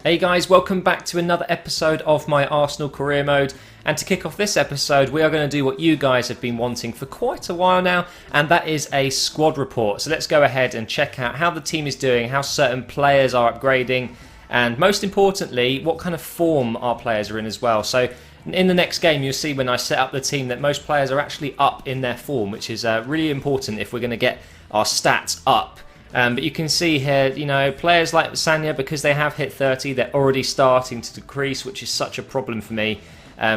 Hey guys, welcome back to another episode of my Arsenal career mode. And to kick off this episode, we are going to do what you guys have been wanting for quite a while now, and that is a squad report. So let's go ahead and check out how the team is doing, how certain players are upgrading, and most importantly, what kind of form our players are in as well. So in the next game, you'll see when I set up the team that most players are actually up in their form, which is really important if we're going to get our stats up. But you can see here, players like Sanya, because they have hit 30, they're already starting to decrease, which is such a problem for me.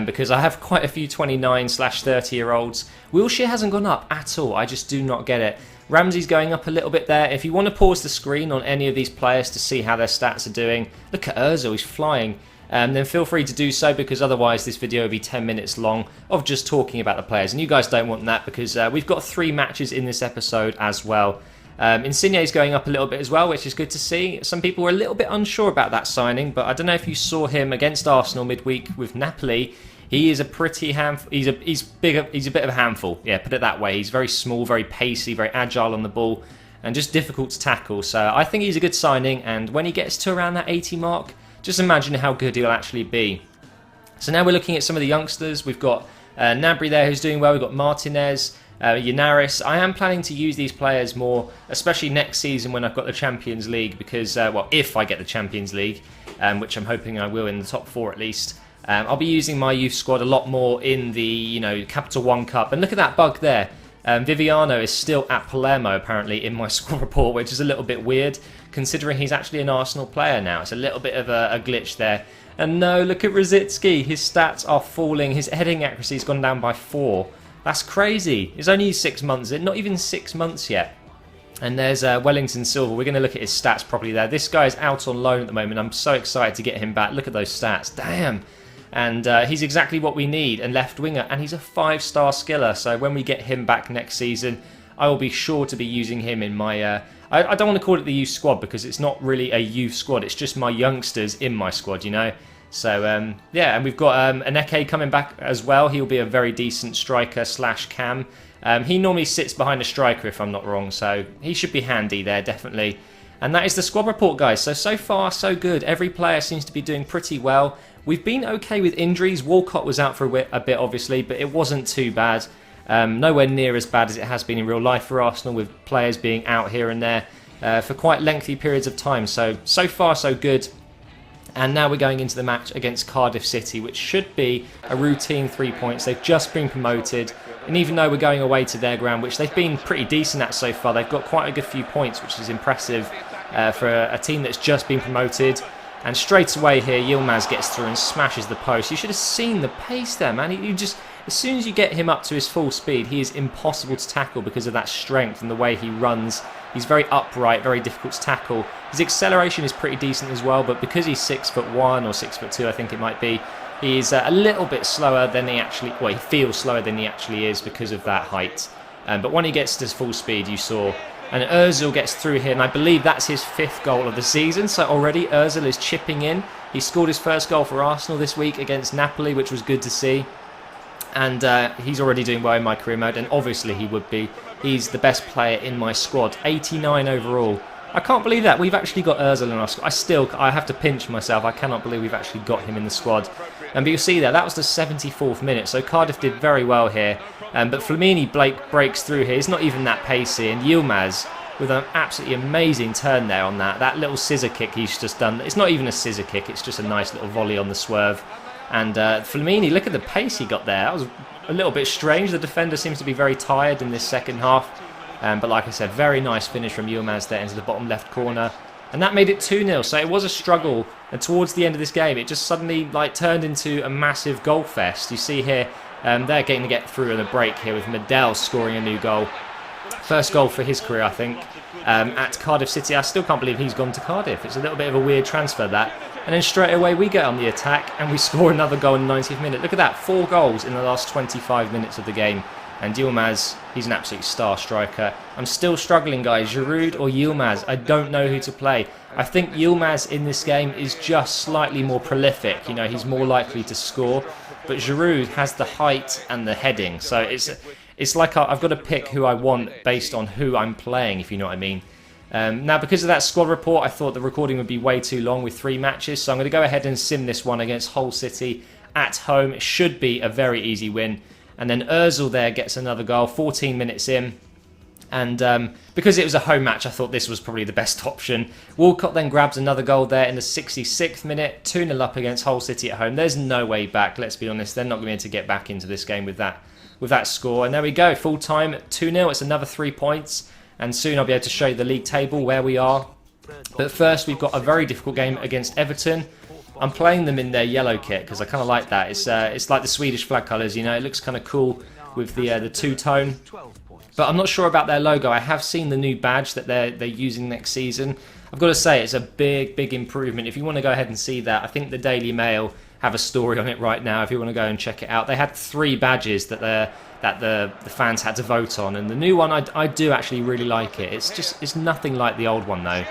Because I have quite a few 29/30-year-olds. Wilshere hasn't gone up at all. I just do not get it. Ramsey's going up a little bit there. If you want to pause the screen on any of these players to see how their stats are doing, look at Ozil, he's flying. Then feel free to do so, because otherwise this video will be 10 minutes long of just talking about the players. And you guys don't want that, because we've got 3 matches in this episode as well. Insigne's going up a little bit as well, which is good to see. Some people were a little bit unsure about that signing, but I don't know if you saw him against Arsenal midweek with Napoli. He is a pretty handful. He's a bit of a handful. Yeah, put it that way. He's very small, very pacey, very agile on the ball, and just difficult to tackle. So I think he's a good signing. And when he gets to around that 80 mark, just imagine how good he'll actually be. So now we're looking at some of the youngsters. We've got Gnabry there, who's doing well. We've got Martinez. Yanaris. I am planning to use these players more, especially next season when I've got the Champions League, because, if I get the Champions League, which I'm hoping I will in the top 4 at least, I'll be using my youth squad a lot more in the, Capital One Cup. And look at that bug there. Viviano is still at Palermo, apparently, in my squad report, which is a little bit weird, considering he's actually an Arsenal player now. It's a little bit of a glitch there. And no, look at Rosicky. His stats are falling. His heading accuracy has gone down by 4. That's crazy. It's only 6 months in, not even 6 months yet. And there's Wellington Silva. We're going to look at his stats properly there. This guy's out on loan at the moment. I'm so excited to get him back. Look at those stats. Damn. And he's exactly what we need, a left winger. And he's a 5-star skiller. So when we get him back next season, I will be sure to be using him in my... I don't want to call it the youth squad, because it's not really a youth squad. It's just my youngsters in my squad, So, and we've got Aneke coming back as well. He'll be a very decent striker/cam. He normally sits behind a striker, if I'm not wrong, so he should be handy there, definitely. And that is the squad report, guys. So far, so good. Every player seems to be doing pretty well. We've been okay with injuries. Walcott was out for a bit, obviously, but it wasn't too bad. Nowhere near as bad as it has been in real life for Arsenal, with players being out here and there for quite lengthy periods of time. So far, so good. And now we're going into the match against Cardiff City, which should be a routine 3 points. They've just been promoted. And even though we're going away to their ground, which they've been pretty decent at so far, they've got quite a good few points, which is impressive for a team that's just been promoted. And straight away here, Yilmaz gets through and smashes the post. You should have seen the pace there, man. As soon as you get him up to his full speed, he is impossible to tackle because of that strength and the way he runs. He's very upright, very difficult to tackle. His acceleration is pretty decent as well, but because he's 6'1" or 6'2", I think it might be, he's a little bit slower than he actually... Well, he feels slower than he actually is because of that height. But when he gets to his full speed, you saw... And Ozil gets through here, and I believe that's his 5th goal of the season. So already Ozil is chipping in. He scored his first goal for Arsenal this week against Napoli, which was good to see. And he's already doing well in my career mode, and obviously he would be. He's the best player in my squad, 89 overall. I can't believe that. We've actually got Ozil in our squad. I have to pinch myself. I cannot believe we've actually got him in the squad. But you'll see that was the 74th minute, so Cardiff did very well here. But Flamini breaks through here. He's not even that pacey, and Yilmaz with an absolutely amazing turn there on that little scissor kick he's just done. It's not even a scissor kick, it's just a nice little volley on the swerve. And Flamini, look at the pace he got there. That was a little bit strange. The defender seems to be very tired in this second half. But like I said, very nice finish from Yilmaz there into the bottom left corner. And that made it 2-0. So it was a struggle. And towards the end of this game, it just suddenly turned into a massive goal fest. You see here, they're getting to get through in a break here with Medel scoring a new goal. First goal for his career, I think, at Cardiff City. I still can't believe he's gone to Cardiff. It's a little bit of a weird transfer, that. And then straight away we get on the attack and we score another goal in the 90th minute. Look at that, 4 goals in the last 25 minutes of the game. And Yilmaz, he's an absolute star striker. I'm still struggling, guys. Giroud or Yilmaz, I don't know who to play. I think Yilmaz in this game is just slightly more prolific. He's more likely to score. But Giroud has the height and the heading. So it's like I've got to pick who I want based on who I'm playing, if you know what I mean. Now, because of that squad report, I thought the recording would be way too long with 3 matches, so I'm going to go ahead and sim this one against Hull City at home. It should be a very easy win. And then Ozil there gets another goal, 14 minutes in. And because it was a home match, I thought this was probably the best option. Walcott then grabs another goal there in the 66th minute, 2-0 up against Hull City at home. There's no way back, let's be honest. They're not going to be able to get back into this game with that score. And there we go, full time at 2-0. It's another 3 points. And soon I'll be able to show you the league table, where we are. But first, we've got a very difficult game against Everton. I'm playing them in their yellow kit because I kind of like that. It's like the Swedish flag colours, you know. It looks kind of cool with the two-tone. But I'm not sure about their logo. I have seen the new badge that they're using next season. I've got to say, it's a big improvement. If you want to go ahead and see that, I think the Daily Mail have a story on it right now if you want to go and check it out. They had 3 badges that the fans had to vote on, and the new one, I do actually really like it. It's nothing like the old one though.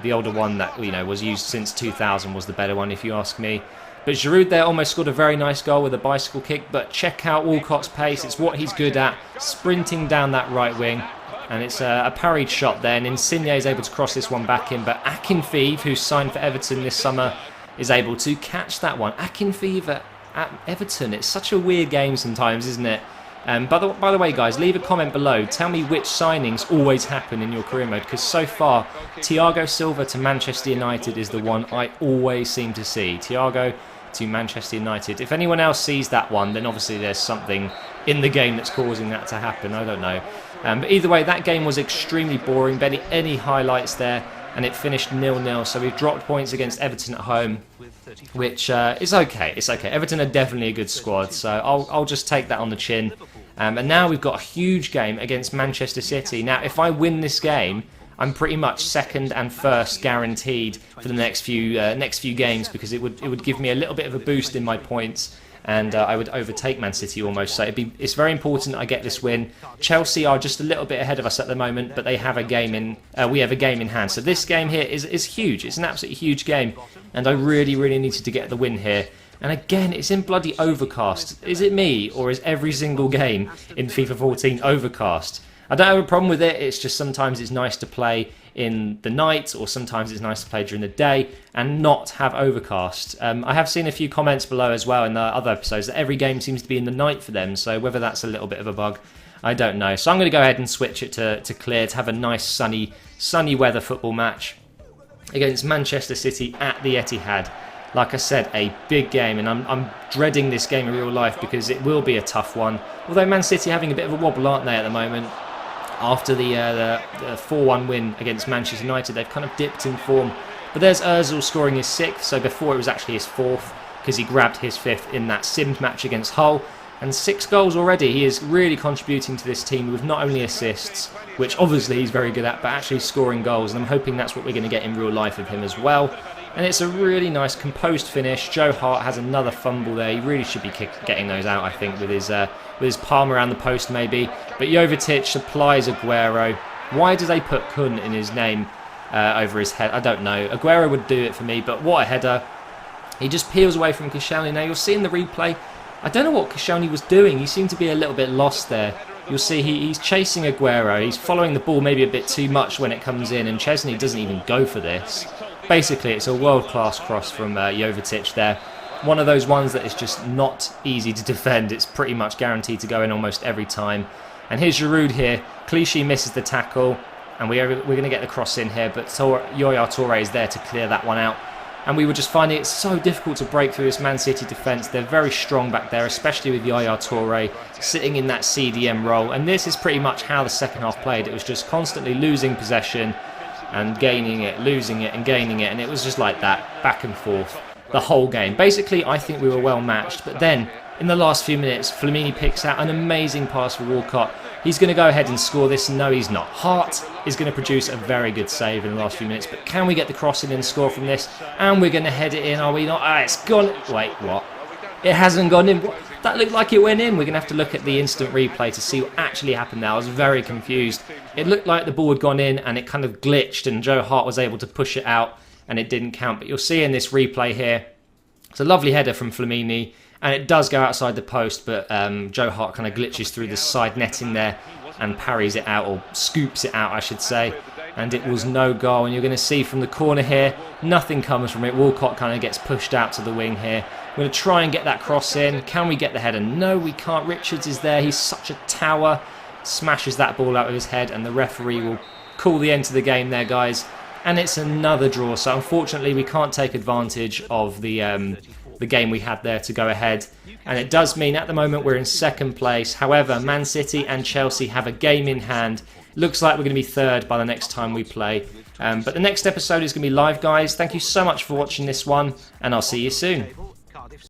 The older one that was used since 2000 was the better one, if you ask me. But Giroud there almost scored a very nice goal with a bicycle kick. But check out Walcott's pace. It's what he's good at, sprinting down that right wing. And it's a parried shot there. And Insigne is able to cross this one back in. But Akinfeev, who's signed for Everton this summer, is able to catch that one. Akinfeev at Everton. It's such a weird game sometimes, isn't it? By the way, guys, leave a comment below. Tell me which signings always happen in your career mode, because so far, Thiago Silva to Manchester United is the one I always seem to see. Thiago to Manchester United. If anyone else sees that one, then obviously there's something in the game that's causing that to happen. I don't know. But either way, that game was extremely boring. Barely any highlights there, and it finished 0-0. So we've dropped points against Everton at home, which is okay. It's okay. Everton are definitely a good squad, so I'll just take that on the chin. And now we've got a huge game against Manchester City. Now, if I win this game, I'm pretty much second and first guaranteed for the next few games, because it would give me a little bit of a boost in my points, and I would overtake Man City almost. So it's very important I get this win. Chelsea are just a little bit ahead of us at the moment, but they have a game in. We have a game in hand. So this game here is huge. It's an absolutely huge game, and I really needed to get the win here. And again, it's in bloody overcast. Is it me, or is every single game in FIFA 14 overcast? I don't have a problem with it. It's just sometimes it's nice to play in the night, or sometimes it's nice to play during the day and not have overcast. I have seen a few comments below as well in the other episodes that every game seems to be in the night for them. So whether that's a little bit of a bug, I don't know. So I'm going to go ahead and switch it to clear to have a nice sunny weather football match against Manchester City at the Etihad. Like I said, a big game, and I'm dreading this game in real life because it will be a tough one. Although Man City are having a bit of a wobble, aren't they, at the moment? After the 4-1 win against Manchester United, they've kind of dipped in form. But there's Ozil scoring his 6th, so before it was actually his 4th, because he grabbed his 5th in that simmed match against Hull. And 6 goals already. He is really contributing to this team with not only assists, which obviously he's very good at, but actually scoring goals. And I'm hoping that's what we're going to get in real life of him as well. And it's a really nice composed finish. Joe Hart has another fumble there. He really should be getting those out, I think, with his palm around the post maybe. But Jovetic supplies Aguero. Why do they put Kun in his name over his head? I don't know. Aguero would do it for me, but what a header. He just peels away from Koscielny. Now you'll see in the replay, I don't know what Koscielny was doing. He seemed to be a little bit lost there. You'll see he's chasing Aguero. He's following the ball maybe a bit too much when it comes in, and Chesney doesn't even go for this. Basically, it's a world-class cross from Jovetic there. One of those ones that is just not easy to defend. It's pretty much guaranteed to go in almost every time. And here's Giroud here. Clichy misses the tackle, and we're going to get the cross in here, but Yaya Toure is there to clear that one out. And we were just finding it so difficult to break through this Man City defence. They're very strong back there, especially with Yaya Toure sitting in that CDM role. And this is pretty much how the second half played. It was just constantly losing possession and gaining it, losing it and gaining it. And it was just like that, back and forth, the whole game. Basically, I think we were well matched. But then, in the last few minutes, Flamini picks out an amazing pass for Walcott. He's going to go ahead and score this. No, he's not. Hart is going to produce a very good save in the last few minutes. But can we get the cross in and score from this? And we're going to head it in, are we not? Ah, it's gone. Wait, what? It hasn't gone in. That looked like it went in. We're going to have to look at the instant replay to see what actually happened there. I was very confused. It looked like the ball had gone in and it kind of glitched, and Joe Hart was able to push it out and it didn't count. But you'll see in this replay here, it's a lovely header from Flamini. And it does go outside the post, but Joe Hart kind of glitches through the side netting there and parries it out, or scoops it out, I should say. and it was no goal. And you're going to see from the corner here, nothing comes from it. Walcott kind of gets pushed out to the wing here. We're going to try and get that cross in. Can we get the header? No, we can't. Richards is there. He's such a tower. Smashes that ball out of his head, and the referee will call the end to the game there, guys. And it's another draw. So unfortunately, we can't take advantage of the game we had there to go ahead. And it does mean at the moment we're in second place. However, Man City and Chelsea have a game in hand. Looks like we're going to be third by the next time we play. But the next episode is going to be live, guys. Thank you so much for watching this one, and I'll see you soon.